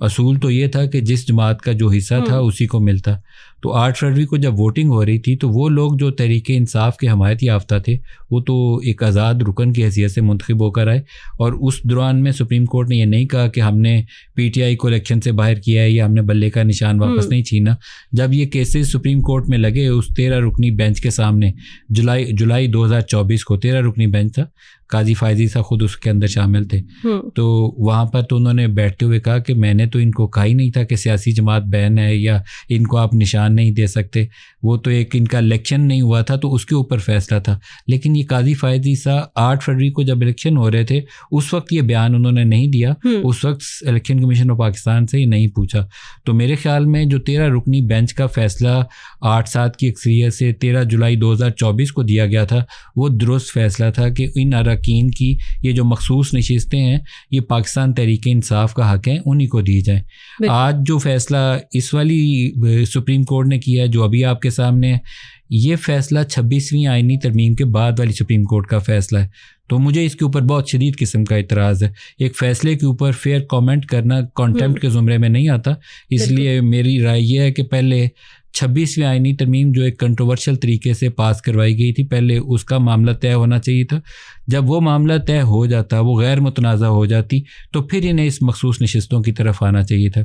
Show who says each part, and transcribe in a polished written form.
Speaker 1: اصول تو یہ تھا کہ جس جماعت کا جو حصہ تھا اسی کو ملتا. تو 8 فروری کو جب ووٹنگ ہو رہی تھی تو وہ لوگ جو تحریک انصاف کے حمایت یافتہ تھے وہ تو ایک آزاد رکن کی حیثیت سے منتخب ہو کر آئے, اور اس دوران میں سپریم کورٹ نے یہ نہیں کہا کہ ہم نے پی ٹی آئی کو الیکشن سے باہر کیا ہے یا ہم نے بلے کا نشان واپس نہیں چھینا. جب یہ کیسز سپریم کورٹ میں لگے اس 13 رکنی بینچ کے سامنے جولائی 2024 کو 13 رکنی بینچ تھا, قاضی فائزی صاحب خود اس کے اندر شامل تھے, تو وہاں پر تو انہوں نے بیٹھتے ہوئے کہا کہ میں نے تو ان کو کہا ہی نہیں تھا کہ سیاسی جماعت بین ہے یا ان کو آپ نشان نہیں دے سکتے, وہ تو ایک ان کا الیکشن نہیں ہوا تھا تو اس کے اوپر فیصلہ تھا. لیکن یہ قاضی فائزی صاحب 8 فروری کو جب الیکشن ہو رہے تھے اس وقت یہ بیان انہوں نے نہیں دیا, اس وقت الیکشن کمیشن آف پاکستان سے یہ نہیں پوچھا. تو میرے خیال میں جو 13 رکنی بینچ کا فیصلہ 8-7 کی اکثریت سے 13 جولائی 2024 کو دیا گیا تھا وہ درست فیصلہ تھا کہ ان اراکین کی یہ جو مخصوص نشستیں ہیں یہ پاکستان تحریک انصاف کا حق ہیں, انہی کو دی جائیں. آج جو فیصلہ اس والی سپریم کورٹ نے کیا ہے جو ابھی آپ کے سامنے ہے, یہ فیصلہ 26ویں آئینی ترمیم کے بعد والی سپریم کورٹ کا فیصلہ ہے. تو مجھے اس کے اوپر بہت شدید قسم کا اعتراض ہے. ایک فیصلے کے اوپر فیئر کامنٹ کرنا کانٹیمپٹ کے زمرے میں نہیں آتا, اس لیے میری رائے یہ ہے کہ پہلے 26ویں آئینی ترمیم جو ایک کنٹروورشل طریقے سے پاس کروائی گئی تھی, پہلے اس کا معاملہ طے ہونا چاہیے تھا. جب وہ معاملہ طے ہو جاتا, وہ غیر متنازع ہو جاتی, تو پھر انہیں اس مخصوص نشستوں کی طرف آنا چاہیے تھا.